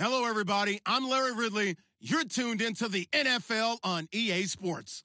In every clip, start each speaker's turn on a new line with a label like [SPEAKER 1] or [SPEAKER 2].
[SPEAKER 1] Hello, everybody. I'm Larry Ridley. You're tuned into the NFL on EA Sports.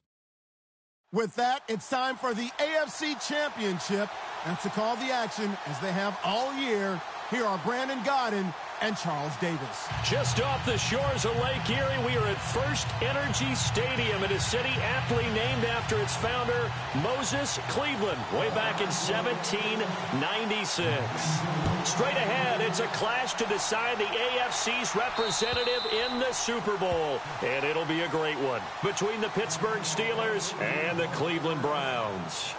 [SPEAKER 1] With that, it's time for the AFC Championship. And to call the action, as they have all year, here are Brandon Godden and Charles Davis.
[SPEAKER 2] Just off the shores of Lake Erie, we are at First Energy Stadium in a city aptly named after its founder, Moses Cleveland, way back in 1796. Straight ahead, it's a clash to decide the AFC's representative in the Super Bowl. And it'll be a great one between the Pittsburgh Steelers and the Cleveland Browns.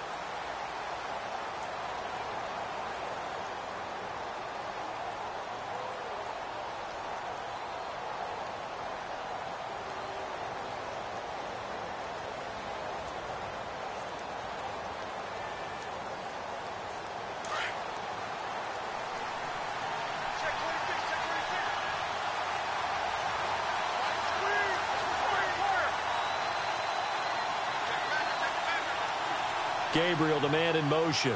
[SPEAKER 2] Gabriel, the man in motion.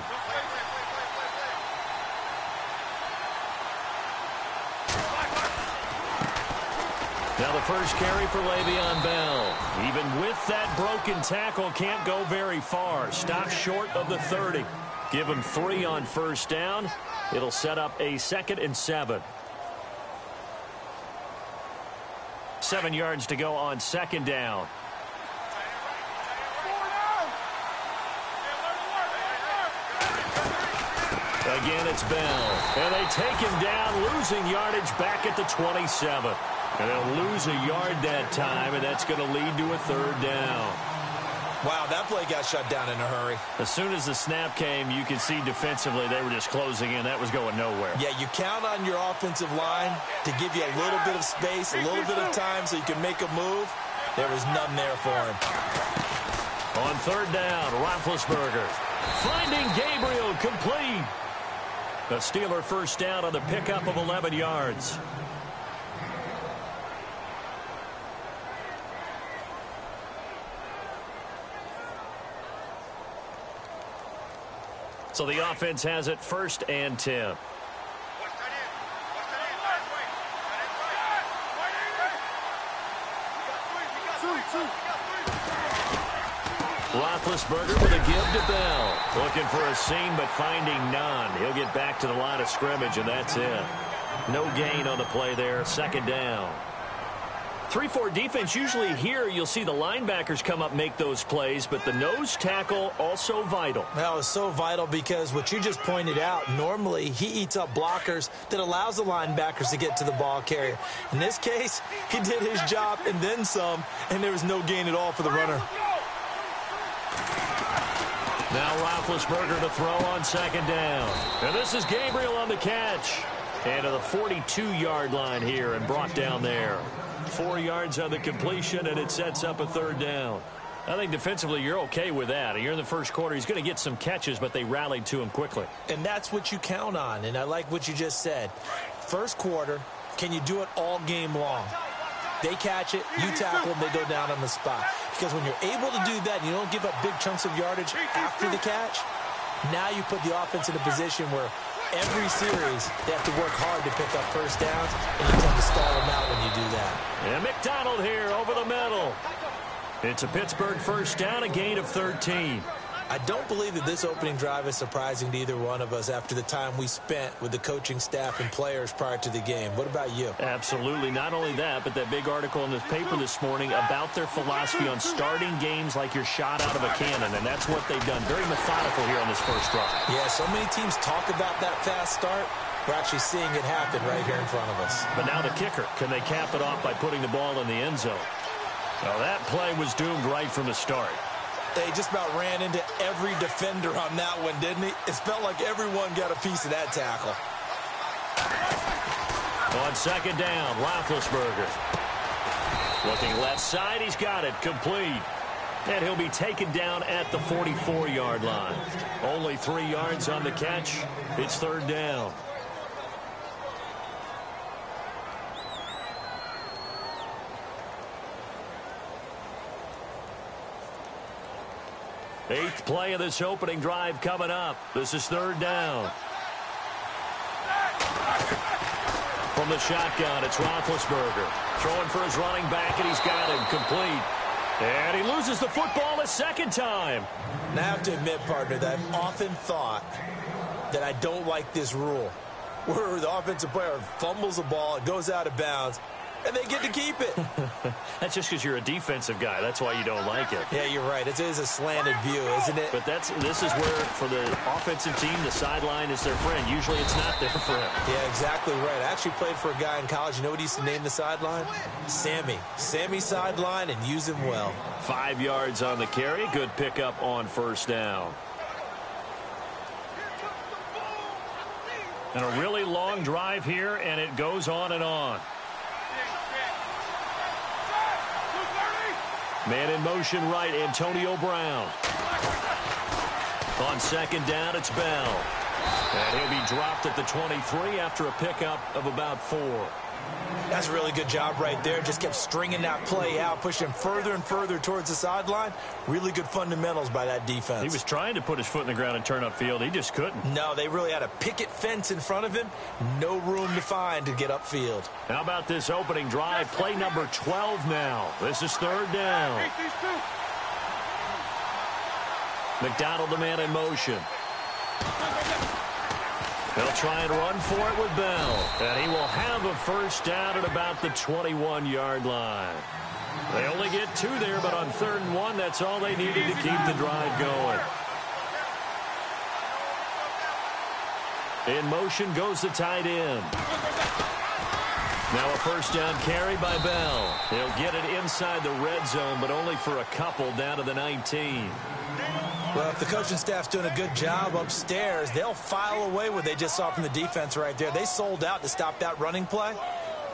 [SPEAKER 2] Now the first carry for Le'Veon Bell. Even with that broken tackle, can't go very far. Stop short of the 30. Give him 3 on first down. It'll set up a 2nd and 7. 7 yards to go on 2nd down. Again, it's Bell. And they take him down, losing yardage back at the 27. And they'll lose a yard that time, and that's going to lead to a 3rd down.
[SPEAKER 3] Wow, that play got shut down in a hurry.
[SPEAKER 2] As soon as the snap came, you could see defensively they were just closing in. That was going nowhere.
[SPEAKER 3] Yeah, you count on your offensive line to give you a little bit of space, a little bit of time so you can make a move. There was none there for him.
[SPEAKER 2] On 3rd down, Roethlisberger finding Gabriel complete. A Steeler first down on the pickup of 11 yards. So the offense has it 1st and 10. Roethlisberger with a give to Bell. Looking for a seam, but finding none. He'll get back to the line of scrimmage, and that's it. No gain on the play there. 2nd down. 3-4 defense, usually here you'll see the linebackers come up, make those plays, but the nose tackle also vital.
[SPEAKER 3] Well, it's so vital because what you just pointed out, normally he eats up blockers that allows the linebackers to get to the ball carrier. In this case, he did his job and then some, and there was no gain at all for the runner.
[SPEAKER 2] Now Roethlisberger to throw on 2nd down. And this is Gabriel on the catch. And to the 42-yard line here and brought down there. 4 yards on the completion, and it sets up a 3rd down. I think defensively you're okay with that. You're in the first quarter. He's going to get some catches, but they rallied to him quickly.
[SPEAKER 3] And that's what you count on, and I like what you just said. First quarter, can you do it all game long? They catch it, you tackle them, they go down on the spot. Because when you're able to do that and you don't give up big chunks of yardage after the catch, now you put the offense in a position where every series they have to work hard to pick up first downs, and you tend to stall them out when you do that.
[SPEAKER 2] And McDonald here over the middle. It's a Pittsburgh first down, a gain of 13.
[SPEAKER 3] I don't believe that this opening drive is surprising to either one of us after the time we spent with the coaching staff and players prior to the game. What about you?
[SPEAKER 2] Absolutely. Not only that, but that big article in the paper this morning about their philosophy on starting games like you're shot out of a cannon, and that's what they've done. Very methodical here on this first drive.
[SPEAKER 3] Yeah, so many teams talk about that fast start. We're actually seeing it happen right here in front of us.
[SPEAKER 2] But now the kicker. Can they cap it off by putting the ball in the end zone? Well, that play was doomed right from the start.
[SPEAKER 3] They just about ran into every defender on that one, didn't he? It felt like everyone got a piece of that tackle.
[SPEAKER 2] On 2nd down, Roethlisberger. Looking left side, he's got it, complete. And he'll be taken down at the 44-yard line. Only 3 yards on the catch. It's 3rd down. Eighth play of this opening drive coming up. This is 3rd down. From the shotgun, it's Roethlisberger. Throwing for his running back, and he's got him complete. And he loses the football a second time.
[SPEAKER 3] And I have to admit, partner, that I've often thought that I don't like this rule, where the offensive player fumbles the ball, it goes out of bounds, and they get to keep it.
[SPEAKER 2] That's just because you're a defensive guy. That's why you don't like it.
[SPEAKER 3] Yeah, you're right. It is a slanted view, isn't it?
[SPEAKER 2] But this is where, for the offensive team, the sideline is their friend. Usually it's not there for him.
[SPEAKER 3] Yeah, exactly right. I actually played for a guy in college. You know what he used to name the sideline? Sammy. Sammy sideline, and use him well.
[SPEAKER 2] 5 yards on the carry. Good pickup on first down. And a really long drive here, and it goes on and on. Man in motion right, Antonio Brown. On second down, it's Bell. And he'll be dropped at the 23 after a pickup of about 4.
[SPEAKER 3] That's a really good job right there. Just kept stringing that play out, pushing further and further towards the sideline. Really good fundamentals by that defense.
[SPEAKER 2] He was trying to put his foot in the ground and turn upfield. He just couldn't.
[SPEAKER 3] No, they really had a picket fence in front of him. No room to find to get upfield.
[SPEAKER 2] How about this opening drive? Play number 12 now. This is third down. McDonald, the man in motion. They'll try and run for it with Bell. And he will have a first down at about the 21-yard line. They only get 2 there, but on 3rd and 1, that's all they needed to keep the drive going. In motion goes the tight end. Now a first down carry by Bell. He'll get it inside the red zone, but only for a couple down to the 19.
[SPEAKER 3] Well, if the coaching staff's doing a good job upstairs, they'll file away what they just saw from the defense right there. They sold out to stop that running play.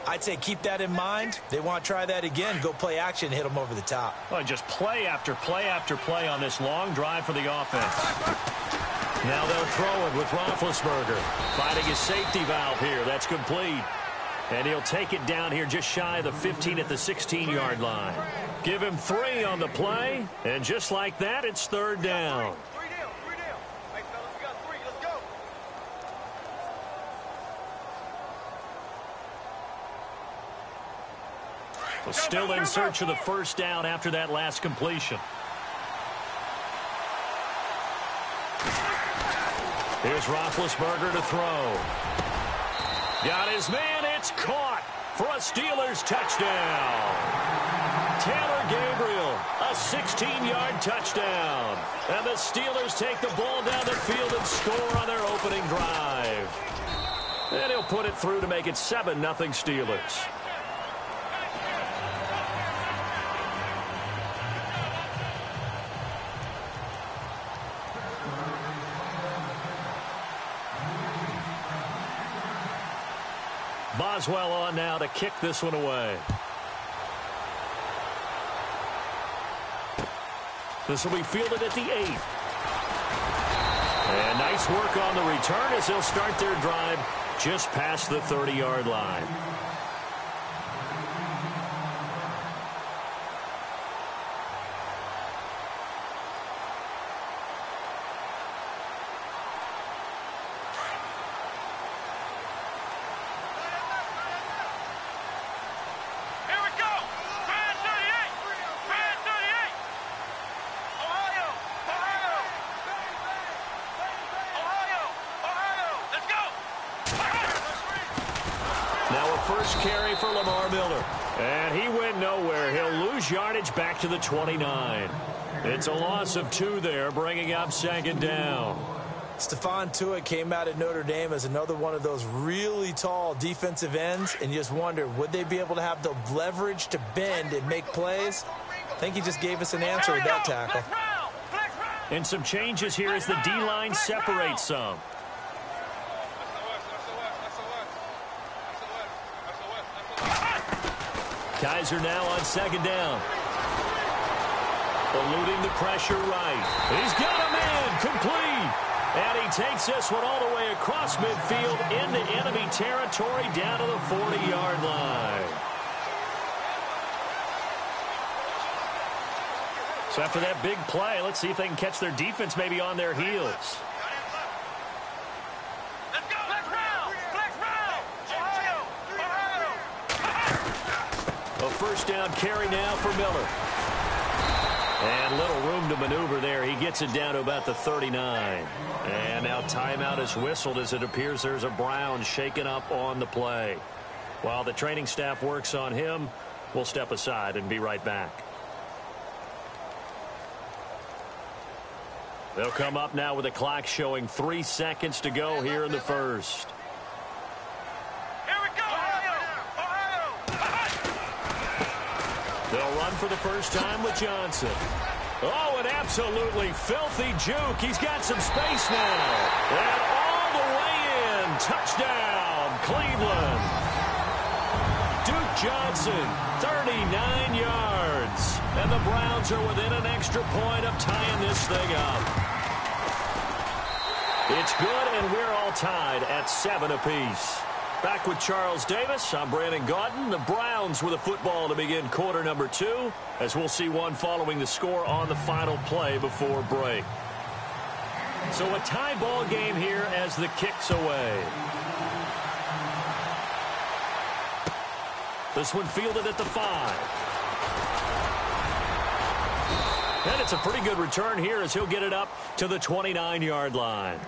[SPEAKER 3] I'd say keep that in mind. They want to try that again, go play action, hit them over the top.
[SPEAKER 2] Well, just play after play after play on this long drive for the offense. Now they'll throw it with Roethlisberger. Finding his safety valve here. That's complete. And he'll take it down here just shy of the 15 at the 16-yard line. Give him 3 on the play, and just like that, it's third down. Well, still in search of the first down after that last completion. Here's Roethlisberger to throw. Got his man, it's caught for a Steelers touchdown. Taylor Gabriel, a 16-yard touchdown. And the Steelers take the ball down the field and score on their opening drive. And he'll put it through to make it 7-0 Steelers. Boswell on now to kick this one away. This will be fielded at the 8. And nice work on the return as they'll start their drive just past the 30-yard line. First carry for Lamar Miller. And he went nowhere. He'll lose yardage back to the 29. It's a loss of 2 there, bringing up second down.
[SPEAKER 3] Stephon Tuitt came out at Notre Dame as another one of those really tall defensive ends, and you just wonder, would they be able to have the leverage to bend and make plays? I think he just gave us an answer with that tackle.
[SPEAKER 2] And some changes here as the D-line separates some. Kaiser now on second down. Eluding the pressure right. He's got a man complete. And he takes this one all the way across midfield into enemy territory down to the 40-yard line. So after that big play, let's see if they can catch their defense maybe on their heels.
[SPEAKER 4] Let's go. Flex round. Flex round. Ohio.
[SPEAKER 2] first down carry now for Miller. And little room to maneuver there. He gets it down to about the 39. And now timeout is whistled as it appears there's a Brown shaken up on the play. While the training staff works on him, we'll step aside and be right back. They'll come up now with the clock showing 3 seconds to go here in the first.
[SPEAKER 4] Here we go, Ohio!
[SPEAKER 2] They'll run for the first time with Johnson. Oh, an absolutely filthy juke. He's got some space now. And all the way in. Touchdown, Cleveland. Duke Johnson, 39 yards. And the Browns are within an extra point of tying this thing up. It's good, and we're all tied at 7 apiece. Back with Charles Davis, I'm Brandon Gaudin. The Browns with a football to begin quarter number 2, as we'll see one following the score on the final play before break. So a tie ball game here as the kick's away. This one fielded at the 5. And it's a pretty good return here as he'll get it up to the 29-yard line.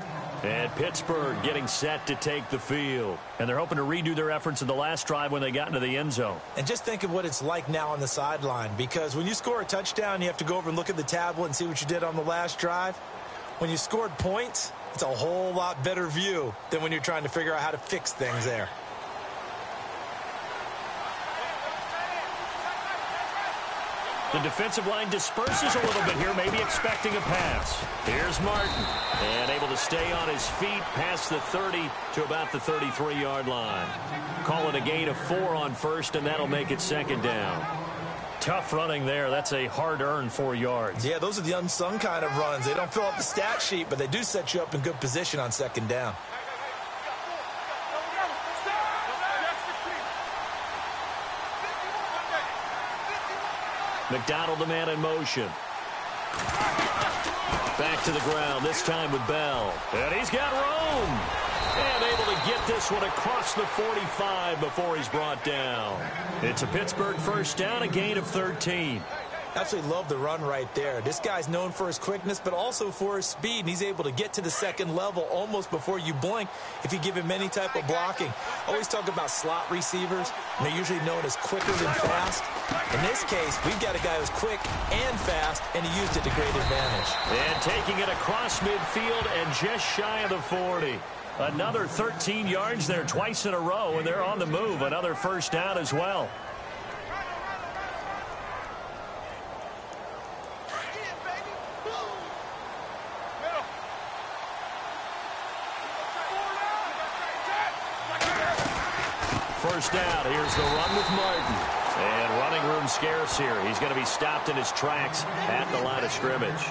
[SPEAKER 2] And Pittsburgh getting set to take the field. And they're hoping to redo their efforts in the last drive when they got into the end zone.
[SPEAKER 3] And just think of what it's like now on the sideline, because when you score a touchdown, you have to go over and look at the tablet and see what you did on the last drive. When you scored points, it's a whole lot better view than when you're trying to figure out how to fix things there.
[SPEAKER 2] The defensive line disperses a little bit here, maybe expecting a pass. Here's Martin, and able to stay on his feet past the 30 to about the 33-yard line. Call it a gain of 4 on first, and that'll make it second down. Tough running there. That's a hard-earned 4 yards.
[SPEAKER 3] Yeah, those are the unsung kind of runs. They don't fill up the stat sheet, but they do set you up in good position on second down.
[SPEAKER 2] McDonald, the man in motion. Back to the ground, this time with Bell. And he's got room. And able to get this one across the 45 before he's brought down. It's a Pittsburgh first down, a gain of 13.
[SPEAKER 3] Absolutely love the run right there. This guy's known for his quickness, but also for his speed. And he's able to get to the second level almost before you blink if you give him any type of blocking. Always talk about slot receivers, and they're usually known as quicker than fast. In this case, we've got a guy who's quick and fast, and he used it to great advantage.
[SPEAKER 2] And taking it across midfield and just shy of the 40. Another 13 yards there twice in a row, and they're on the move. Another first down as well. First down, here's the run with Martin. And running room scarce here. He's going to be stopped in his tracks at the line of scrimmage.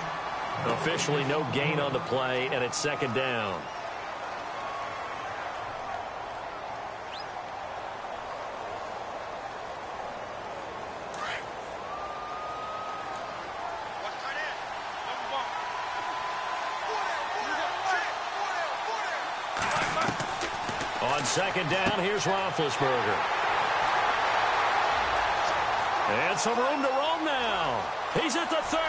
[SPEAKER 2] Officially no gain on the play, and it's second down. On second down, here's Roethlisberger. And some room to roam now. He's at the 30,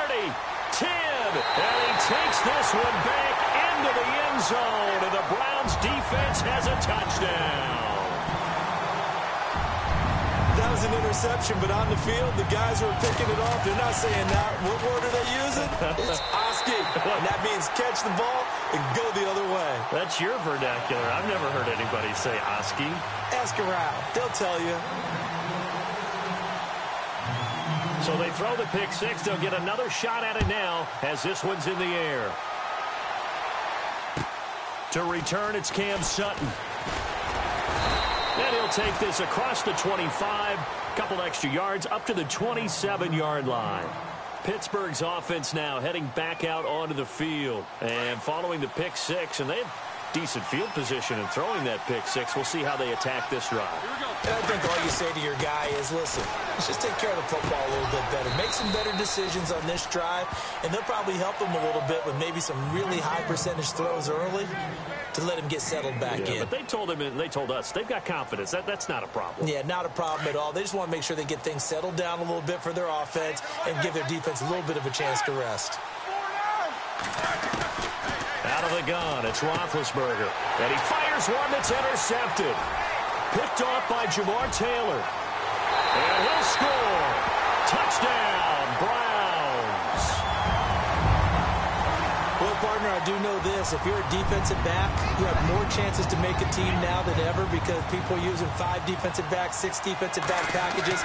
[SPEAKER 2] 10, and he takes this one back into the end zone, and the Browns defense has a touchdown.
[SPEAKER 3] That was an interception, but on the field, the guys who are picking it off, they're not saying that. What word are they using? It's Oski. And that means catch the ball and go the other way.
[SPEAKER 2] That's your vernacular. I've never heard anybody say Oski.
[SPEAKER 3] Ask around. They'll tell you.
[SPEAKER 2] So they throw the pick six. They'll get another shot at it now as this one's in the air. To return, it's Cam Sutton. And he'll take this across the 25, couple extra yards, up to the 27-yard line. Pittsburgh's offense now heading back out onto the field. And following the pick six, and they have decent field position in throwing that pick six. We'll see how they attack this drive.
[SPEAKER 3] And I think all you say to your guy is, listen, let's just take care of the football a little bit better. Make some better decisions on this drive, and they'll probably help them a little bit with maybe some really high percentage throws early. to let him get settled back in.
[SPEAKER 2] But they told him, and they told us, they've got confidence. That's not a problem.
[SPEAKER 3] Yeah, not a problem at all. They just want to make sure they get things settled down a little bit for their offense and give their defense a little bit of a chance to rest.
[SPEAKER 2] Out of the gun, it's Roethlisberger. And he fires one that's intercepted. Picked off by Jamar Taylor. And he'll score. Touchdown, Browns.
[SPEAKER 3] Well, partner, I do know this. If you're a defensive back, you have more chances to make a team now than ever because people are using 5 defensive backs, 6 defensive back packages.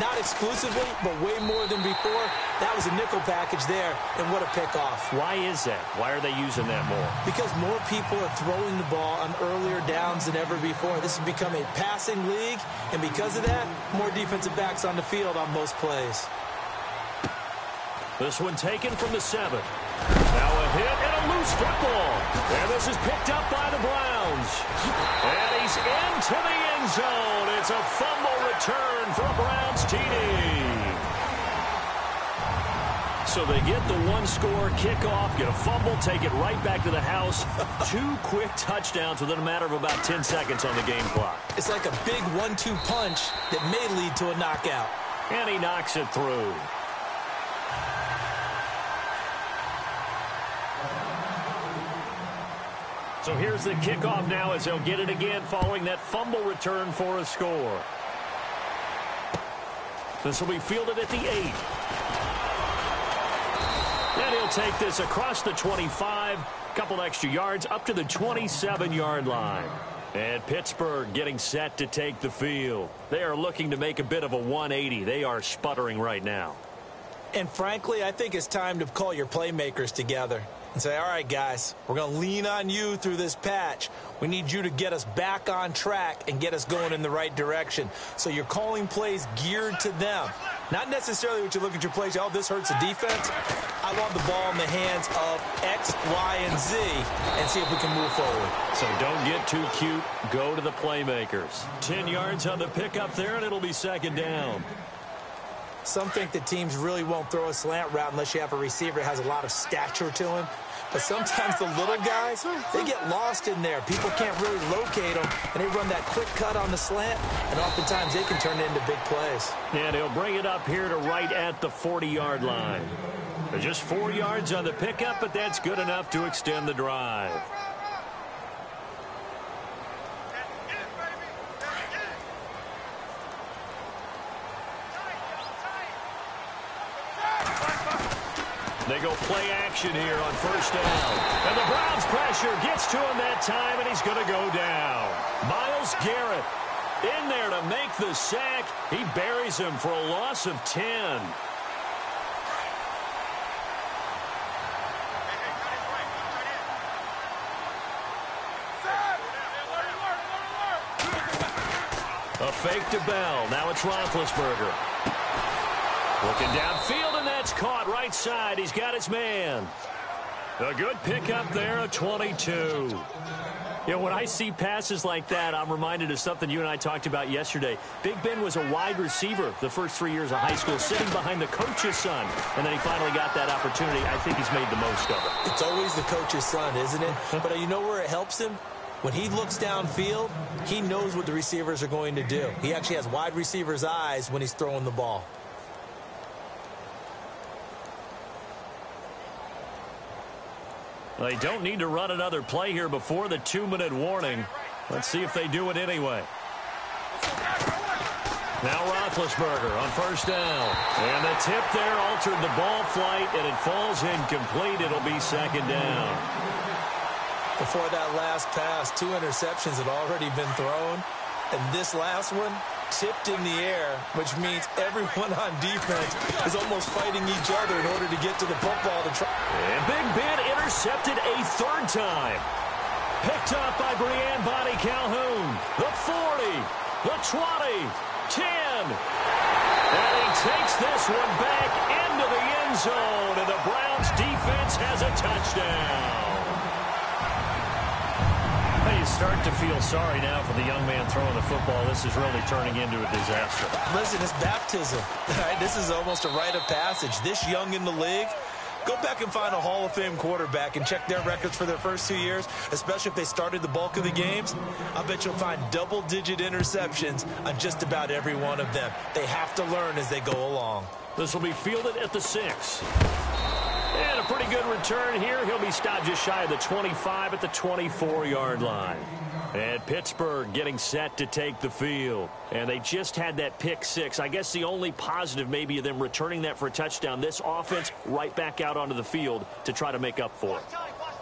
[SPEAKER 3] Not exclusively, but way more than before. That was a nickel package there, and what a pickoff.
[SPEAKER 2] Why is that? Why are they using that more?
[SPEAKER 3] Because more people are throwing the ball on earlier downs than ever before. This has become a passing league, and because of that, more defensive backs on the field on most plays.
[SPEAKER 2] This one taken from the 7. Now a hit and a loose football. And this is picked up by the Browns. And he's into the end zone. It's a fumble return for a Browns TD. So they get the one-score kickoff, get a fumble, take it right back to the house. 2 quick touchdowns within a matter of about 10 seconds on the game clock.
[SPEAKER 3] It's like a big 1-2 punch that may lead to a knockout.
[SPEAKER 2] And he knocks it through. So here's the kickoff now as they'll get it again following that fumble return for a score. This will be fielded at the 8. And he'll take this across the 25, couple extra yards up to the 27-yard line. And Pittsburgh getting set to take the field. They are looking to make a bit of a 180. They are sputtering right now.
[SPEAKER 3] And frankly, I think it's time to call your playmakers together and say, all right, guys, we're going to lean on you through this patch. We need you to get us back on track and get us going in the right direction. So you're calling plays geared to them. Not necessarily what you look at your plays, oh, this hurts the defense. I want the ball in the hands of X, Y, and Z and see if we can move forward.
[SPEAKER 2] So don't get too cute. Go to the playmakers. 10 yards on the pickup there, and it'll be second down.
[SPEAKER 3] Some think that teams really won't throw a slant route unless you have a receiver that has a lot of stature to him. But sometimes the little guys, they get lost in there. People can't really locate them, and they run that quick cut on the slant, and oftentimes they can turn it into big plays.
[SPEAKER 2] And he'll bring it up here to right at the 40-yard line. They're just 4 yards on the pickup, but that's good enough to extend the drive. They go play action here on first down. And the Browns pressure gets to him that time, and he's going to go down. Myles Garrett in there to make the sack. He buries him for a loss of 10. A fake to Bell. Now it's Roethlisberger. Looking downfield, and that's caught right side. He's got his man. A good pickup there, a 22. You know, when I see passes like that, I'm reminded of something you and I talked about yesterday. Big Ben was a wide receiver the first 3 years of high school, sitting behind the coach's son. And then he finally got that opportunity. I think he's made the most of it.
[SPEAKER 3] It's always the coach's son, isn't it? But you know where it helps him? When he looks downfield, he knows what the receivers are going to do. He actually has wide receivers' eyes when he's throwing the ball.
[SPEAKER 2] They don't need to run another play here before the 2-minute warning. Let's see if they do it anyway. Now Roethlisberger on first down. And the tip there altered the ball flight, and it falls incomplete. It'll be second down.
[SPEAKER 3] Before that last pass, 2 interceptions had already been thrown. And this last one tipped in the air, which means everyone on defense is almost fighting each other in order to get to the football to try.
[SPEAKER 2] And Big Ben intercepted a 3rd time. Picked up by Breanne Bonnie Calhoun. The 40, the 20, 10. And he takes this one back into the end zone, and the Browns defense has a touchdown. You start to feel sorry now for the young man throwing the football. This is really turning into a disaster.
[SPEAKER 3] Listen, it's baptism. Right? This is almost a rite of passage. This young in the league, Go back and find a Hall of Fame quarterback and check their records for their first 2 years, especially if they started the bulk of the games. I bet you'll find double-digit interceptions on just about every one of them. They have to learn as they go along.
[SPEAKER 2] This will be fielded at the 6. And a pretty good return here. He'll be stopped just shy of the 25 at the 24-yard line. And Pittsburgh getting set to take the field. And they just had that pick 6. I guess the only positive maybe of them returning that for a touchdown. This offense right back out onto the field to try to make up for it.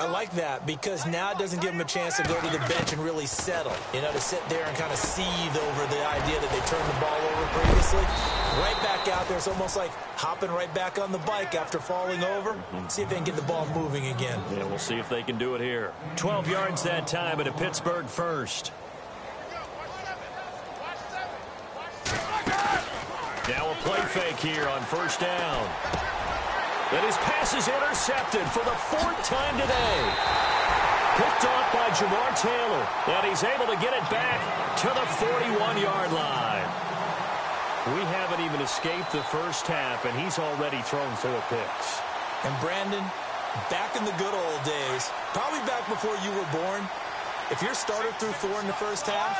[SPEAKER 3] I like that because now it doesn't give them a chance to go to the bench and really settle. You know, to sit there and kind of seethe over the idea that they turned the ball over previously. Right back out there. It's almost like hopping right back on the bike after falling over. See if they can get the ball moving again.
[SPEAKER 2] Yeah, we'll see if they can do it here. 12 yards that time and a Pittsburgh first. Now a play fake here on first down. And his pass is intercepted for the 4th time today. Picked off by Jamar Taylor. And he's able to get it back to the 41-yard line. We haven't even escaped the first half, and he's already thrown 4 picks.
[SPEAKER 3] And Brandon, back in the good old days, probably back before you were born, if your starter threw 4 in the first half,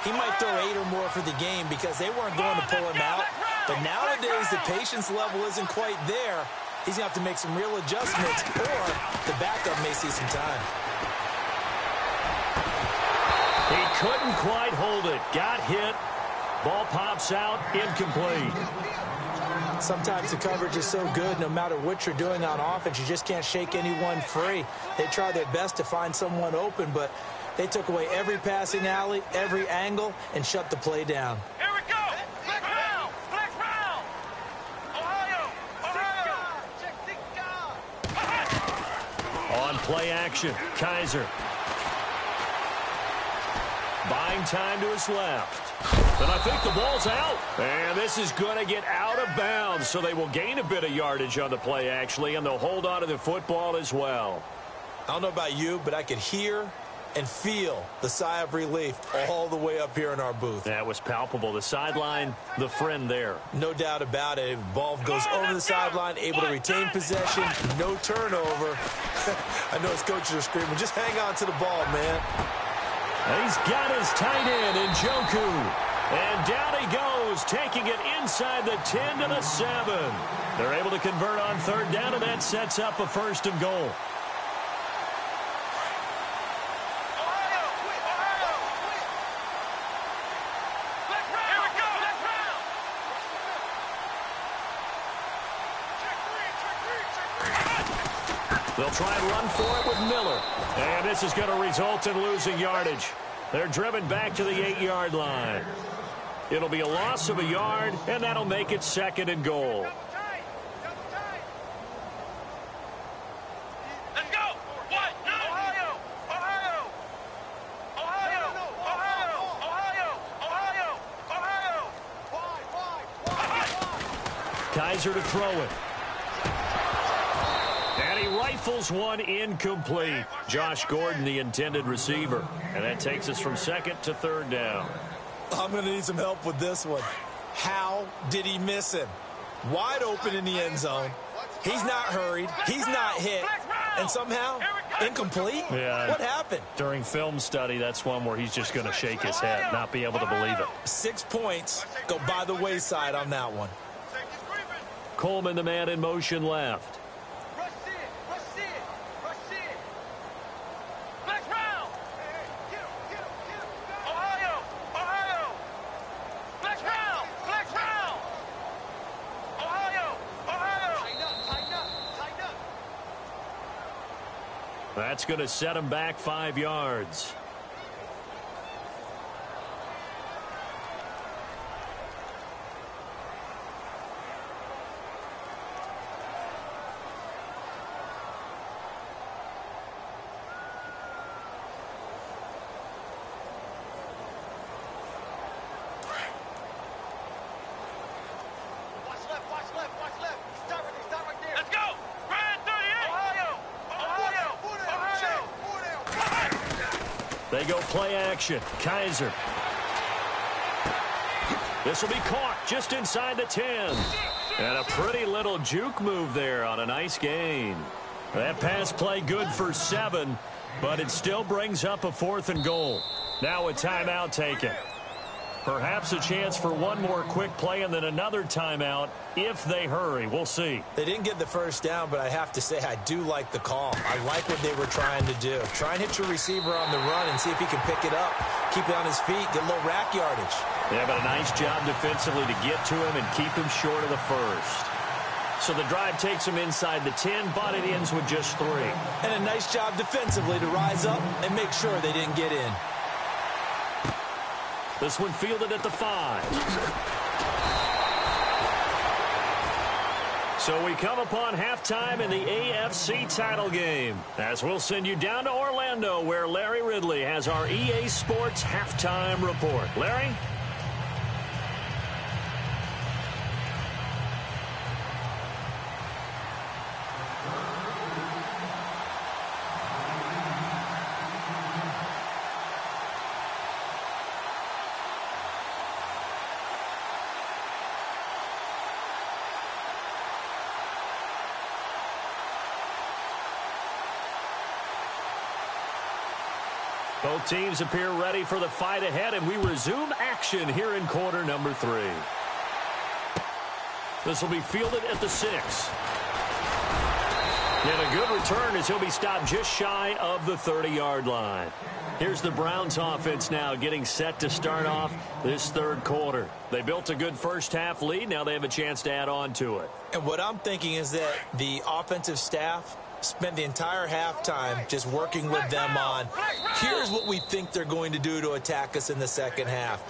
[SPEAKER 3] he might throw 8 or more for the game because they weren't going to pull him out. But nowadays, the patience level isn't quite there. He's going to have to make some real adjustments, or the backup may see some time.
[SPEAKER 2] He couldn't quite hold it. Got hit. Ball pops out. Incomplete.
[SPEAKER 3] Sometimes the coverage is so good, no matter what you're doing on offense, you just can't shake anyone free. They try their best to find someone open, but they took away every passing alley, every angle, and shut the play down.
[SPEAKER 4] Here we go. Flex round. Flex round. Ohio.
[SPEAKER 2] On play action, Kaiser. Buying time to his left. And I think the ball's out. And this is going to get out of bounds, so they will gain a bit of yardage on the play, actually, and they'll hold on to the football as well.
[SPEAKER 3] I don't know about you, but I could hear and feel the sigh of relief all the way up here in our booth.
[SPEAKER 2] That was palpable. The sideline, the friend there.
[SPEAKER 3] No doubt about it. Ball goes over the sideline, able to retain possession, no turnover. I know his coaches are screaming, just hang on to the ball, man.
[SPEAKER 2] And he's got his tight end, Njoku. And down he goes, taking it inside the 10 to the 7. They're able to convert on 3rd down, and that sets up a 1st and goal. They'll try and run for it with Miller. And this is going to result in losing yardage. They're driven back to the 8-yard line. It'll be a loss of a yard, and that'll make it 2nd and goal.
[SPEAKER 4] Let's go. What? Ohio. Ohio. Ohio. Ohio. Ohio. Ohio.
[SPEAKER 2] Kaiser to throw it. And he rifles one incomplete. Josh Gordon, the intended receiver. And that takes us from 2nd to 3rd down.
[SPEAKER 3] I'm going to need some help with this one. How did he miss him? Wide open in the end zone. He's not hurried. He's not hit. And somehow, incomplete?
[SPEAKER 2] Yeah.
[SPEAKER 3] What happened?
[SPEAKER 2] During film study, that's one where he's just going to shake his head, not be able to believe it.
[SPEAKER 3] 6 points go by the wayside on that one.
[SPEAKER 2] Coleman, the man in motion left. That's going to set him back 5 yards. They go play action. Kaiser. This will be caught just inside the 10. And a pretty little juke move there on a nice gain. That pass play good for 7, but it still brings up a 4th and goal. Now a timeout taken. Perhaps a chance for one more quick play and then another timeout if they hurry. We'll see.
[SPEAKER 3] They didn't get the first down, but I have to say I do like the call. I like what they were trying to do. Try and hit your receiver on the run and see if he can pick it up, keep it on his feet, get a little rack yardage.
[SPEAKER 2] Yeah, but a nice job defensively to get to him and keep him short of the first. So the drive takes him inside the 10, but it ends with just 3.
[SPEAKER 3] And a nice job defensively to rise up and make sure they didn't get in.
[SPEAKER 2] This one fielded at the 5. So we come upon halftime in the AFC title game, as we'll send you down to Orlando, where Larry Ridley has our EA Sports halftime report. Larry? Both teams appear ready for the fight ahead, and we resume action here in quarter number 3. This will be fielded at the 6. And a good return as he'll be stopped just shy of the 30-yard line. Here's the Browns offense now getting set to start off this third quarter. They built a good first-half lead. Now they have a chance to add on to it.
[SPEAKER 3] And what I'm thinking is that the offensive staff spent the entire halftime just working with them on, here's what we think they're going to do to attack us in the second half.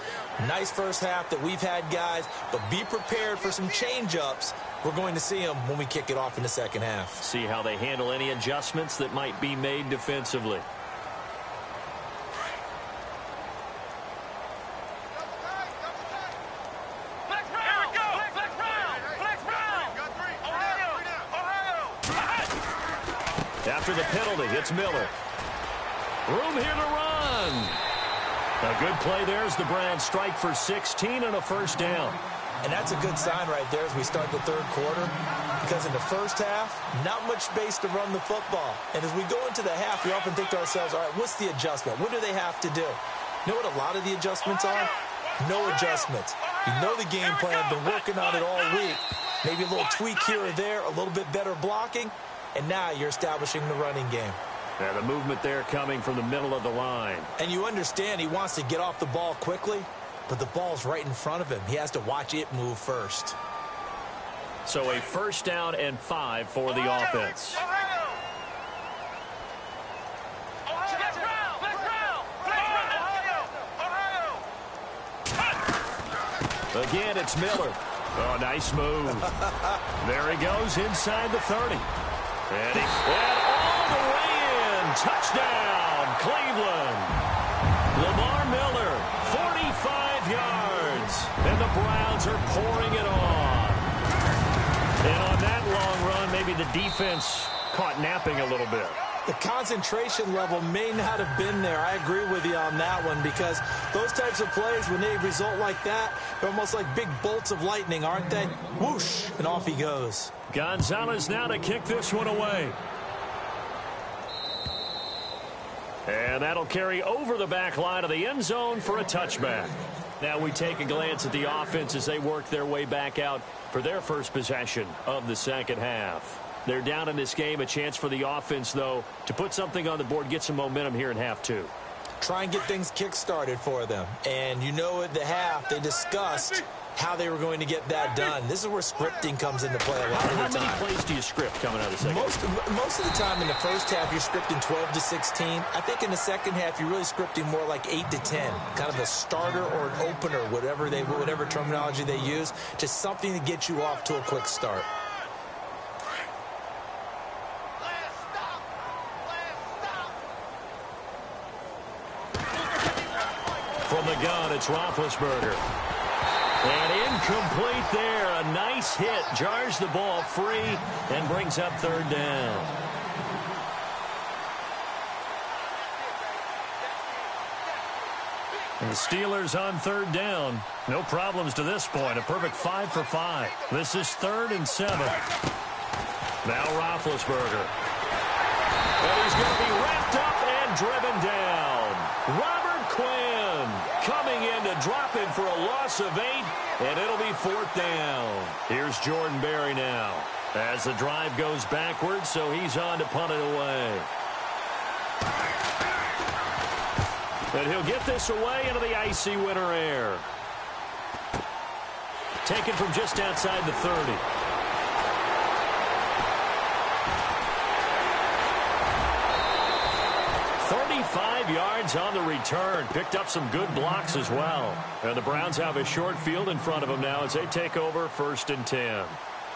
[SPEAKER 3] Nice first half that we've had, guys, but be prepared for some change-ups. We're going to see them when we kick it off in the second half.
[SPEAKER 2] See how they handle any adjustments that might be made defensively. After the penalty, it's Miller. Room here to run. A good play there as the Browns strike for 16 and a first down.
[SPEAKER 3] And that's a good sign right there as we start the third quarter, because in the first half, not much space to run the football. And as we go into the half, we often think to ourselves, all right, what's the adjustment? What do they have to do? You know what a lot of the adjustments are? No adjustments. You know the game plan, been working on it all week. Maybe a little tweak here or there, a little bit better blocking. And now you're establishing the running game.
[SPEAKER 2] Yeah, the movement there coming from the middle of the line.
[SPEAKER 3] And you understand he wants to get off the ball quickly, but the ball's right in front of him. He has to watch it move first.
[SPEAKER 2] So a first down and 5 for the offense. Again, it's Miller. Oh, nice move. There he goes inside the 30. And all the way in. Touchdown, Cleveland. Lamar Miller, 45 yards. And the Browns are pouring it on. And on that long run, maybe the defense caught napping a little bit.
[SPEAKER 3] The concentration level may not have been there. I agree with you on that one, because those types of plays, when they result like that, they're almost like big bolts of lightning, aren't they? Whoosh, and off he goes.
[SPEAKER 2] Gonzalez now to kick this one away. And that'll carry over the back line of the end zone for a touchback. Now we take a glance at the offense as they work their way back out for their first possession of the second half. They're down in this game. A chance for the offense, though, to put something on the board, get some momentum here in half 2.
[SPEAKER 3] Try and get things kick-started for them. And you know at the half, they discussed how they were going to get that done. This is where scripting comes into play a lot of the time.
[SPEAKER 2] How many plays do you script coming out of the second half?
[SPEAKER 3] Most of the time in the first half, you're scripting 12 to 16. I think in the second half, you're really scripting more like 8 to 10. Kind of a starter or an opener, whatever terminology they use. Just something to get you off to a quick start.
[SPEAKER 2] From the gun, it's Roethlisberger. And incomplete there. A nice hit. Jars the ball free and brings up third down. And the Steelers on third down. No problems to this point. A perfect 5 for 5. This is 3rd and 7. Now Roethlisberger. And he's going to be wrapped up and driven down. Robert Quinn coming in to drop him for a loss of 8, and it'll be 4th down. Here's Jordan Berry now as the drive goes backwards, so he's on to punt it away. And he'll get this away into the icy winter air. Taken from just outside the 30. Yards on the return. Picked up some good blocks as well. And the Browns have a short field in front of them now as they take over 1st and 10.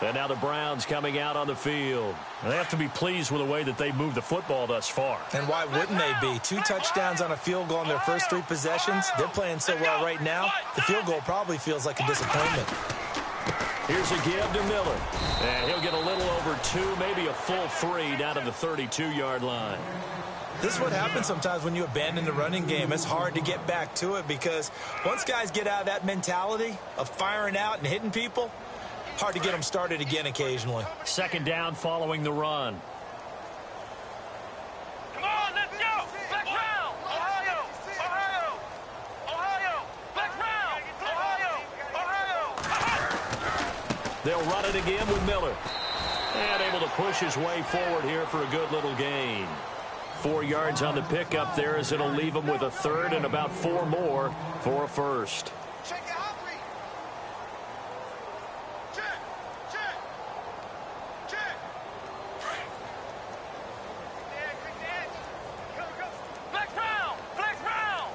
[SPEAKER 2] And now the Browns coming out on the field. They have to be pleased with the way that they moved the football thus far.
[SPEAKER 3] And why wouldn't they be? 2 touchdowns on a field goal in their first 3 possessions. They're playing so well right now, the field goal probably feels like a disappointment.
[SPEAKER 2] Here's a give to Miller. And he'll get a little over 2, maybe a full 3 down to the 32-yard line.
[SPEAKER 3] This is what happens sometimes when you abandon the running game. It's hard to get back to it because once guys get out of that mentality of firing out and hitting people, hard to get them started again occasionally.
[SPEAKER 2] 2nd down following the run.
[SPEAKER 4] Come on, let's go! Black round! Ohio! Ohio! Ohio! Black round! Ohio! Ohio!
[SPEAKER 2] They'll run it again with Miller. And able to push his way forward here for a good little gain. 4 yards on the pickup there as it'll leave him with a 3rd and about 4 more for a 1st.
[SPEAKER 4] Check it out, 3. Check! Check! Check! Go! Flex round! Flex round!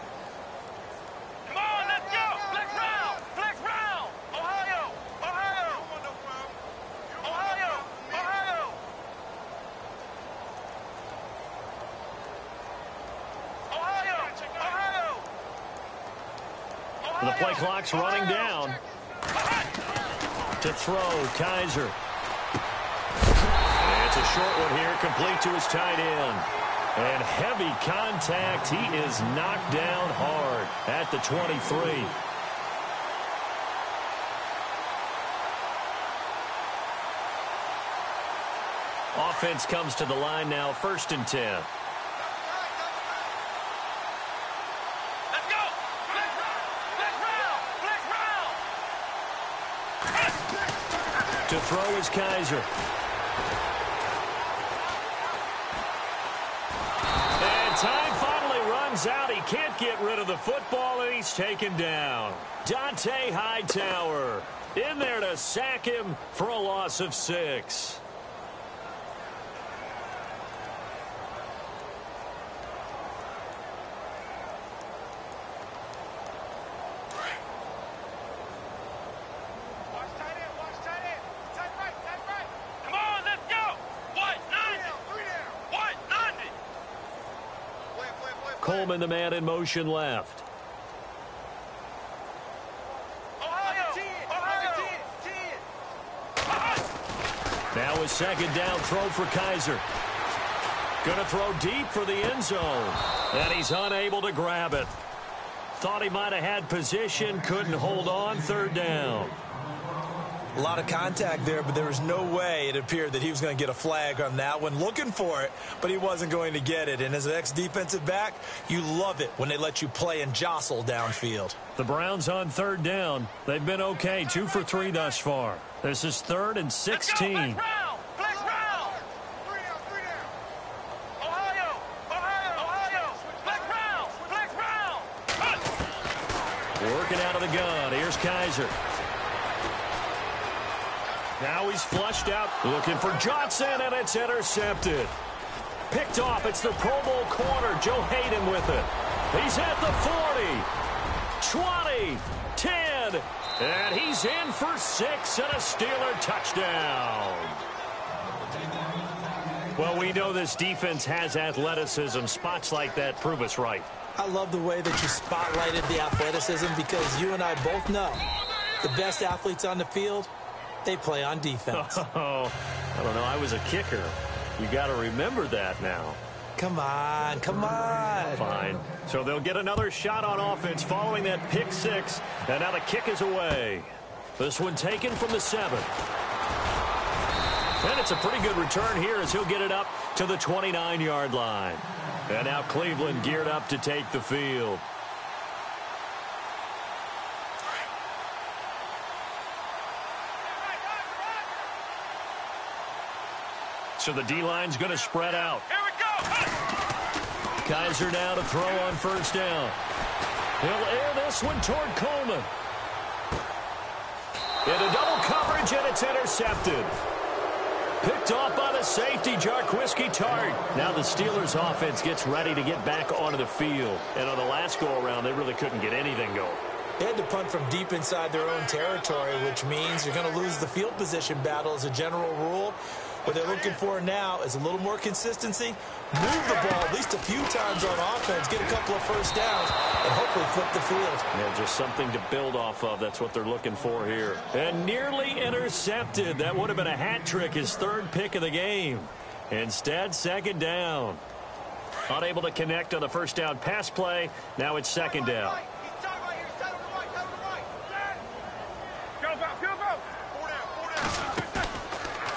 [SPEAKER 4] Come on, let's go! Flex round! Flex round! Ohio! Ohio! Ohio! Ohio!
[SPEAKER 2] The play clock's running down. To throw, Kaiser. And it's a short one here, complete to his tight end. And heavy contact. He is knocked down hard at the 23. Offense comes to the line now, 1st and 10. To throw is Kaiser. And time finally runs out. He can't get rid of the football, and he's taken down. Dante Hightower in there to sack him for a loss of 6. Coleman, the man in motion left. Now a 2nd down throw for Kaiser. Going to throw deep for the end zone. And he's unable to grab it. Thought he might have had position, couldn't hold on, 3rd down.
[SPEAKER 3] A lot of contact there, but there was no way it appeared that he was going to get a flag on that one. Looking for it, but he wasn't going to get it. And as an ex-defensive back, you love it when they let you play and jostle downfield.
[SPEAKER 2] The Browns on 3rd down. They've been okay, 2 for 3 thus far. This is 3rd and 16. Working out of the gun. Here's Kaiser. Now he's flushed out, looking for Johnson, and it's intercepted. Picked off. It's the Pro Bowl corner, Joe Hayden with it. He's at the 40, 20, 10, and he's in for 6 and a Steeler touchdown. Well, we know this defense has athleticism. Spots like that prove us right.
[SPEAKER 3] I love the way that you spotlighted the athleticism because you and I both know the best athletes on the field, they play on defense.
[SPEAKER 2] Oh, I don't know. I was a kicker. You got to remember that now.
[SPEAKER 3] Come on, come on.
[SPEAKER 2] Fine. So they'll get another shot on offense following that pick six. And now the kick is away. This one taken from the 7. And it's a pretty good return here as he'll get it up to the 29-yard line. And now Cleveland geared up to take the field. So the D-line's going to spread out.
[SPEAKER 4] Here we go.
[SPEAKER 2] Kaiser now to throw on first down. He'll air this one toward Coleman. Into double coverage, and it's intercepted. Picked off by the safety, Jarquiski Tart. Now the Steelers' offense gets ready to get back onto the field. And on the last go-around, they really couldn't get anything going.
[SPEAKER 3] They had to punt from deep inside their own territory, which means you're going to lose the field position battle as a general rule. What they're looking for now is a little more consistency, move the ball at least a few times on offense, get a couple of first downs, and hopefully flip the field.
[SPEAKER 2] Yeah, just something to build off of. That's what they're looking for here. And nearly intercepted. That would have been a hat trick, his 3rd pick of the game. Instead, 2nd down. Unable to connect on the first down pass play. Now it's 2nd down.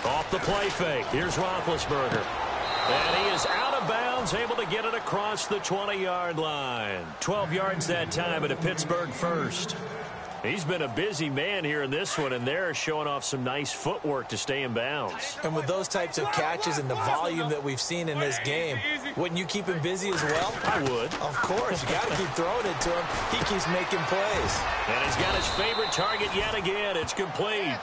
[SPEAKER 2] Off the play fake. Here's Roethlisberger. And he is out of bounds, able to get it across the 20-yard line. 12 yards that time at a Pittsburgh first. He's been a busy man here in this one, and they're showing off some nice footwork to stay in bounds.
[SPEAKER 3] And with those types of catches and the volume that we've seen in this game, wouldn't you keep him busy as well?
[SPEAKER 2] I would.
[SPEAKER 3] Of course. You got to keep throwing it to him. He keeps making plays.
[SPEAKER 2] And he's got his favorite target yet again. It's complete.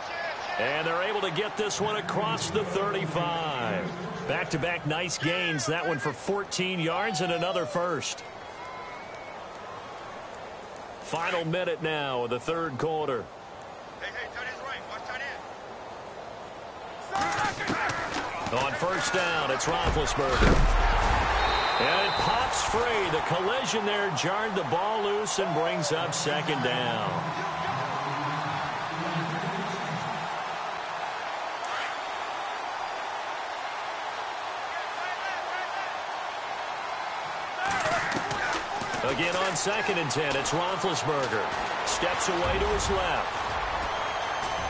[SPEAKER 2] And they're able to get this one across the 35. Back-to-back nice gains. That one for 14 yards and another first. Final minute now of the 3rd quarter.
[SPEAKER 4] Hey, tight end's right. Watch tight end.
[SPEAKER 2] On first down, it's Roethlisberger. And it pops free. The collision there jarred the ball loose and brings up 2nd down. Again on 2nd and 10, it's Roethlisberger. Steps away to his left.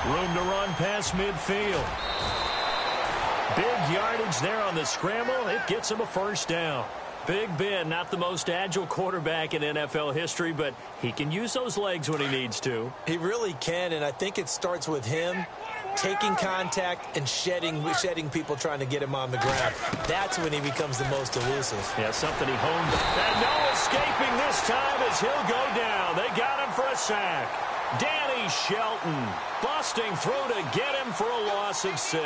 [SPEAKER 2] Room to run past midfield. Big yardage there on the scramble. It gets him a first down. Big Ben, not the most agile quarterback in NFL history, but he can use those legs when he needs to.
[SPEAKER 3] He really can, and I think it starts with him taking contact and shedding people trying to get him on the ground. That's when he becomes the most elusive.
[SPEAKER 2] Yeah, something he honed. And no escaping this time as he'll go down. They got him for a sack. Danny Shelton busting through to get him for a loss of 6.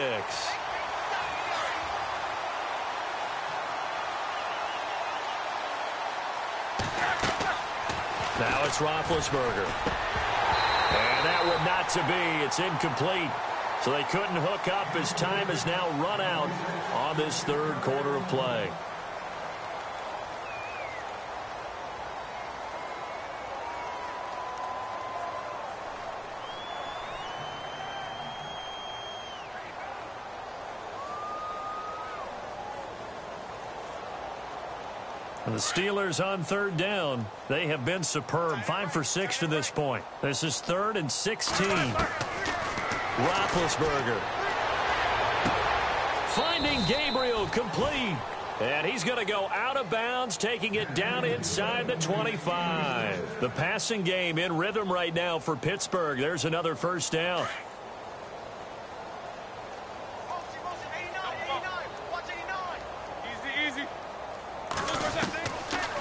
[SPEAKER 2] Now it's Roethlisberger. And that would not to be. It's incomplete. So they couldn't hook up as time has now run out on this 3rd quarter of play. And the Steelers on 3rd down. They have been superb. 5 for 6 to this point. This is 3rd and 16. Roethlisberger. Finding Gabriel complete. And he's going to go out of bounds, taking it down inside the 25. The passing game in rhythm right now for Pittsburgh. There's another first down.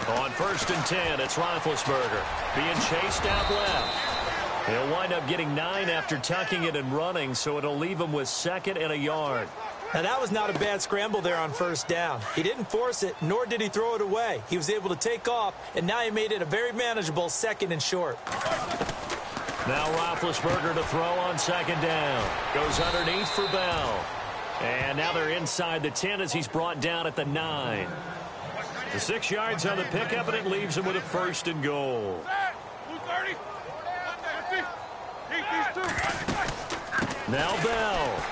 [SPEAKER 2] On 1st and 10, it's Roethlisberger being chased out left. He'll wind up getting 9 after tucking it and running, so it'll leave him with 2nd and a yard.
[SPEAKER 3] Now, that was not a bad scramble there on first down. He didn't force it, nor did he throw it away. He was able to take off, and now he made it a very manageable 2nd and short.
[SPEAKER 2] Now Roethlisberger to throw on 2nd down. Goes underneath for Bell. And now they're inside the 10 as he's brought down at the 9. The 6 yards on the pickup, and it leaves him with a 1st and goal. Now Bell.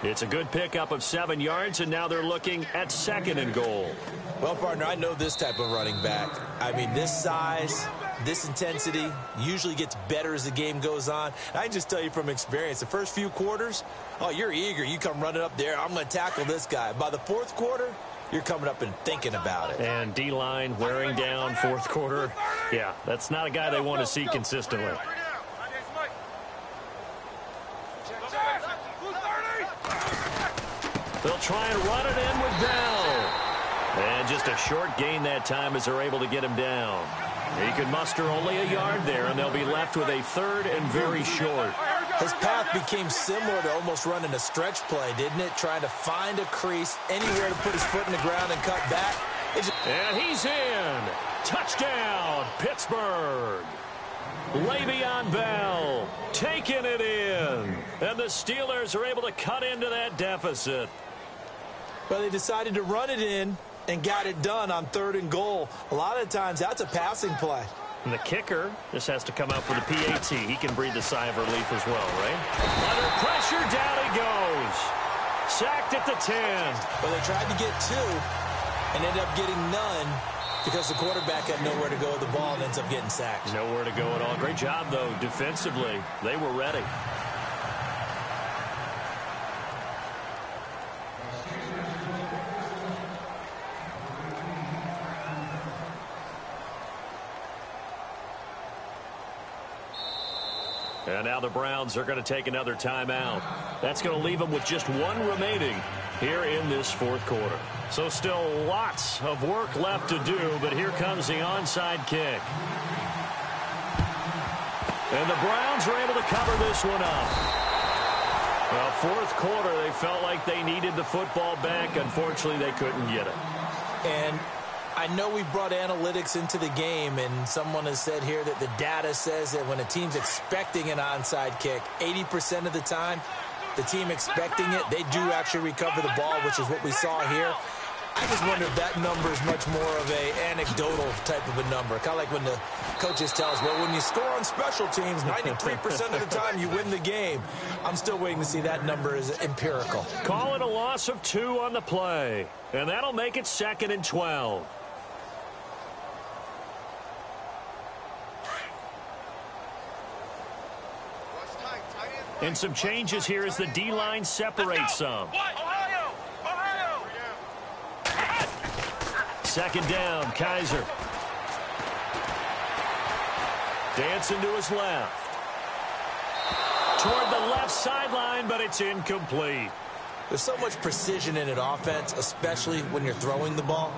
[SPEAKER 2] It's a good pickup of 7 yards, and now they're looking at 2nd and goal.
[SPEAKER 3] Well, partner, I know this type of running back. I mean, this size, this intensity usually gets better as the game goes on. And I can just tell you from experience, the first few quarters, oh, you're eager. You come running up there, I'm going to tackle this guy. By the 4th quarter, you're coming up and thinking about it.
[SPEAKER 2] And D-line wearing down 4th quarter. Yeah, that's not a guy they want to see consistently. They'll try and run it in with Bell. And just a short gain that time as they're able to get him down. He could muster only a yard there, and they'll be left with a 3rd and very short.
[SPEAKER 3] His path became similar to almost running a stretch play, didn't it? Trying to find a crease, anywhere to put his foot in the ground and cut back.
[SPEAKER 2] And he's in. Touchdown, Pittsburgh. Le'Veon Bell taking it in. And the Steelers are able to cut into that deficit.
[SPEAKER 3] Well, they decided to run it in and got it done on 3rd and goal. A lot of times, that's a passing play.
[SPEAKER 2] And the kicker just has to come out for the PAT. He can breathe a sigh of relief as well, right? Under pressure, down he goes. Sacked at the 10.
[SPEAKER 3] Well, they tried to get 2 and ended up getting none because the quarterback had nowhere to go with the ball and ends up getting sacked.
[SPEAKER 2] Nowhere to go at all. Great job, though, defensively. They were ready. And now the Browns are going to take another timeout. That's going to leave them with just 1 remaining here in this 4th quarter. So still lots of work left to do, but here comes the onside kick. And the Browns are able to cover this one up. Well, 4th quarter, they felt like they needed the football back. Unfortunately, they couldn't get it.
[SPEAKER 3] And I know we brought analytics into the game, and someone has said here that the data says that when a team's expecting an onside kick, 80% of the time, the team expecting it, they do actually recover the ball, which is what we saw here. I just wonder if that number is much more of a anecdotal type of a number. Kind of like when the coaches tell us, well, when you score on special teams, 93% of the time you win the game. I'm still waiting to see that number is empirical.
[SPEAKER 2] Call it a loss of 2 on the play, and that'll make it 2nd and 12. And some changes here as the D-line separates some.
[SPEAKER 4] Ohio! Ohio!
[SPEAKER 2] 2nd down, Kaiser. Dancing to his left. Toward the left sideline, but it's incomplete.
[SPEAKER 3] There's so much precision in an offense, especially when you're throwing the ball.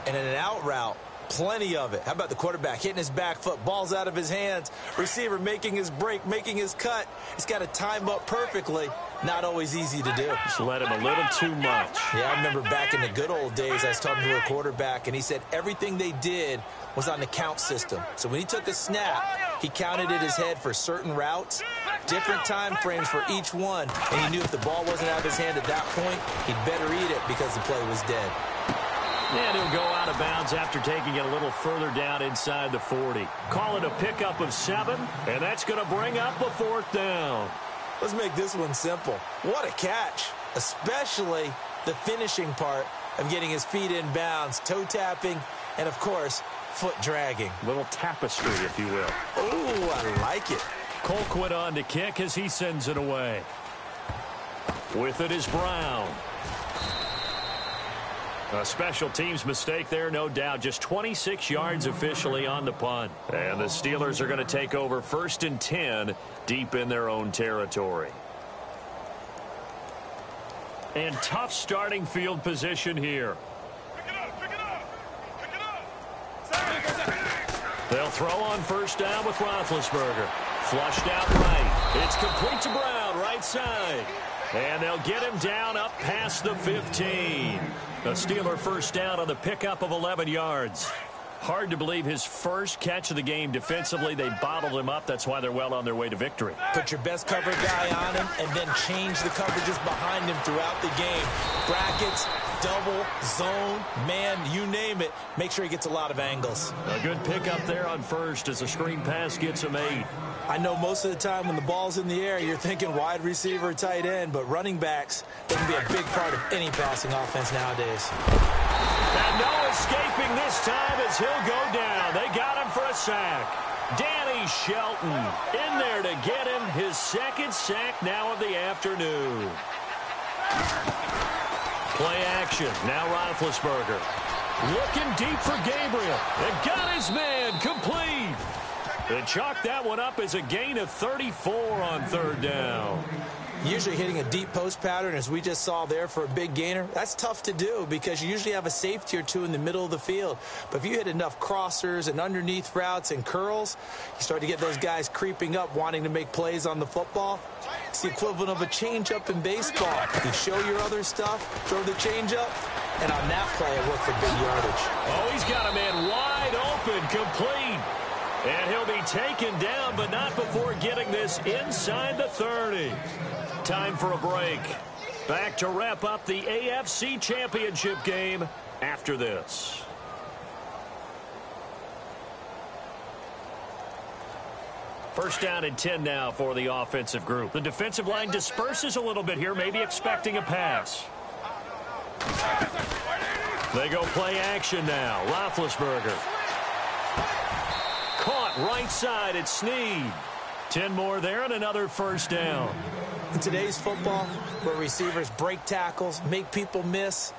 [SPEAKER 3] And in an out route, plenty of it. How about the quarterback hitting his back foot, ball's out of his hands, receiver making his break, making his cut. He's got to time up perfectly. Not always easy to do.
[SPEAKER 2] Just let him a little too much.
[SPEAKER 3] Yeah, I remember back in the good old days, I was talking to a quarterback, and he said everything they did was on the count system. So when he took a snap, he counted in his head for certain routes, different time frames for each one, and he knew if the ball wasn't out of his hand at that point, he'd better eat it because the play was dead.
[SPEAKER 2] And he'll go out of bounds after taking it a little further down inside the 40. Call it a pickup of 7, and that's going to bring up a 4th down.
[SPEAKER 3] Let's make this one simple. What a catch, especially the finishing part of getting his feet in bounds, toe tapping, and, of course, foot dragging.
[SPEAKER 2] Little tapestry, if you will.
[SPEAKER 3] Oh, I like it.
[SPEAKER 2] Colquitt on to kick as he sends it away. With it is Brown. A special teams mistake there, no doubt. Just 26 yards officially on the punt. And the Steelers are going to take over 1st and 10 deep in their own territory. And tough starting field position here. They'll throw on 1st down with Roethlisberger. Flushed out right. It's complete to Brown, right side. And they'll get him down up past the 15. A Steeler 1st down on the pickup of 11 yards. Hard to believe his first catch of the game defensively. They bottled him up. That's why they're well on their way to victory.
[SPEAKER 3] Put your best cover guy on him and then change the coverages behind him throughout the game. Brackets, double, zone, man, you name it. Make sure he gets a lot of angles.
[SPEAKER 2] A good pickup there on first as a screen pass gets him 8.
[SPEAKER 3] I know most of the time when the ball's in the air, you're thinking wide receiver, tight end, but running backs, they can be a big part of any passing offense nowadays.
[SPEAKER 2] And no escaping this time as he'll go down. They got him for a sack. Danny Shelton in there to get him his second sack now of the afternoon. Play action. Now Roethlisberger. Looking deep for Gabriel. And got his man complete. They chalk that one up as a gain of 34 on third down.
[SPEAKER 3] Usually hitting a deep post pattern, as we just saw there for a big gainer, that's tough to do because you usually have a safety or two in the middle of the field. But if you hit enough crossers and underneath routes and curls, you start to get those guys creeping up, wanting to make plays on the football. It's the equivalent of a changeup in baseball. You show your other stuff, throw the changeup, and on that play, it worked for big yardage.
[SPEAKER 2] Oh, he's got a man wide open, complete. And he'll be taken down, but not before getting this inside the 30. Time for a break. Back to wrap up the AFC Championship game after this. First down and 10 now for the offensive group. The defensive line disperses a little bit here, maybe expecting a pass. They go play action now. Roethlisberger. Caught right side at Snead. 10 more there and another first down.
[SPEAKER 3] In today's football, where receivers break tackles, make people miss,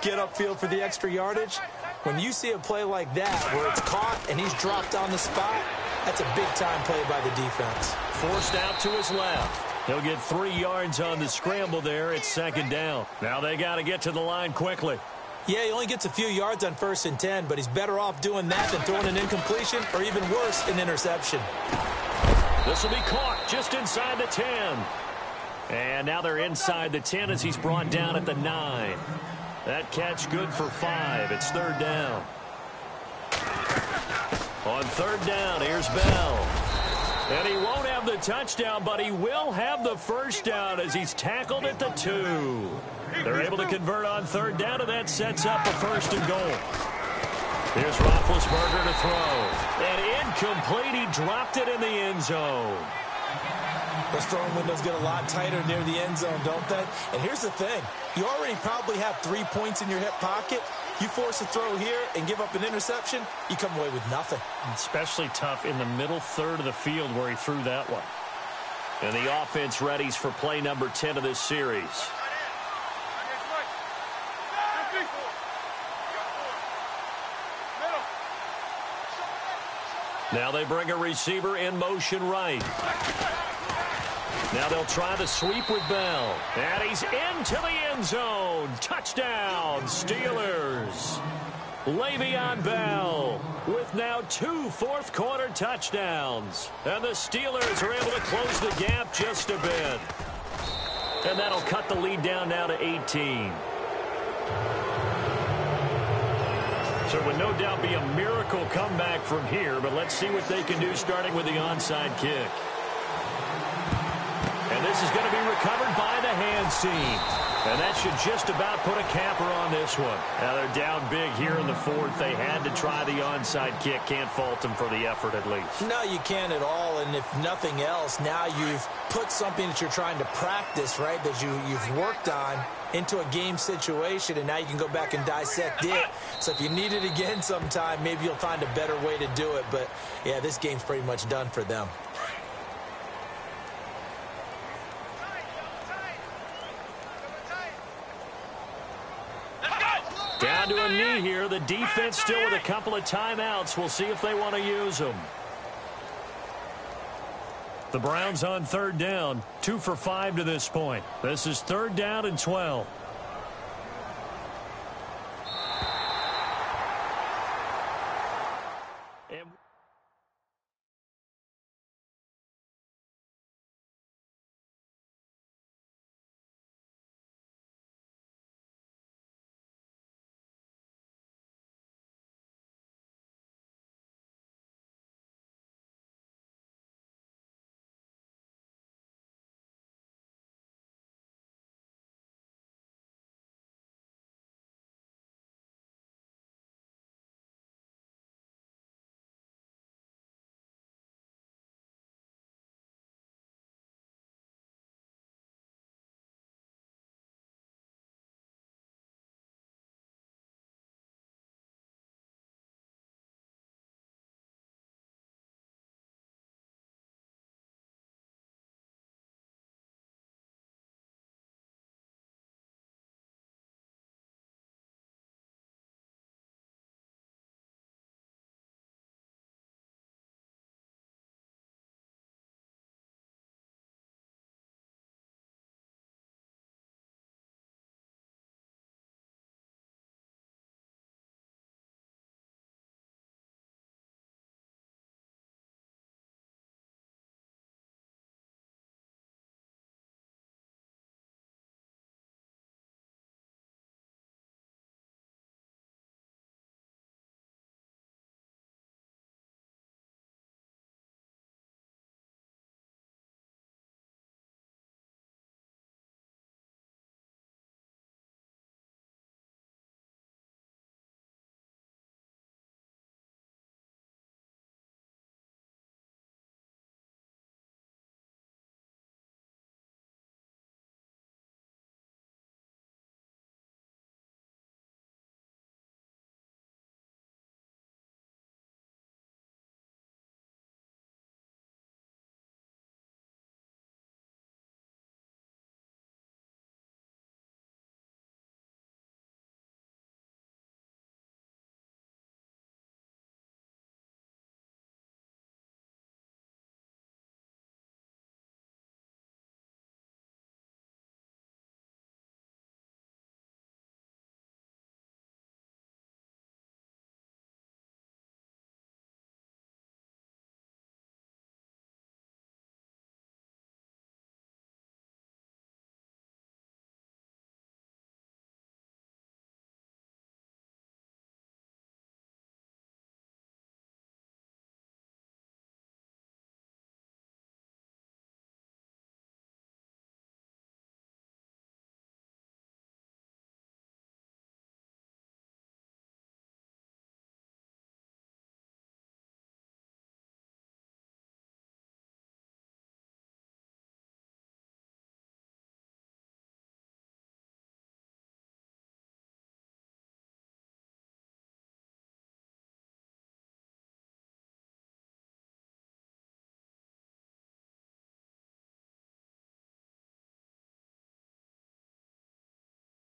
[SPEAKER 3] get upfield for the extra yardage, when you see a play like that where it's caught and he's dropped on the spot, that's a big-time play by the defense.
[SPEAKER 2] Forced out to his left. He'll get 3 yards on the scramble there. It's second down. Now they got to get to the line quickly.
[SPEAKER 3] Yeah, he only gets a few yards on 1st and 10, but he's better off doing that than throwing an incompletion or even worse, an interception.
[SPEAKER 2] This will be caught just inside the 10. And now they're inside the 10 as he's brought down at the 9. That catch good for 5. It's third down. On third down, here's Bell. And he won't have the touchdown, but he will have the first down as he's tackled at the 2. They're able to convert on third down, and that sets up a first and goal. Here's Roethlisberger to throw. And incomplete. He dropped it in the end zone.
[SPEAKER 3] Those throwing windows get a lot tighter near the end zone, don't they? And here's the thing. You already probably have 3 points in your hip pocket. You force a throw here and give up an interception, you come away with nothing.
[SPEAKER 2] Especially tough in the middle third of the field where he threw that one. And the offense readies for play number 10 of this series. Now they bring a receiver in motion right. Now they'll try the sweep with Bell. And he's into the end zone. Touchdown, Steelers. Le'Veon Bell with now 2 fourth-quarter touchdowns. And the Steelers are able to close the gap just a bit. And that'll cut the lead down now to 18. So it would no doubt be a miracle comeback from here, but let's see what they can do starting with the onside kick. And this is going to be recovered by the hands team. And that should just about put a capper on this one. Now they're down big here in the fourth. They had to try the onside kick. Can't fault them for the effort at least.
[SPEAKER 3] No, you can't at all. And if nothing else, now you've put something that you're trying to practice, right, that you've worked on into a game situation, and now you can go back and dissect it. So if you need it again sometime, maybe you'll find a better way to do it. But, yeah, this game's pretty much done for them.
[SPEAKER 2] Down to a knee here. The defense still with a couple of timeouts. We'll see if they want to use them. The Browns on third down. 2 for 5 to this point. This is third down and 12.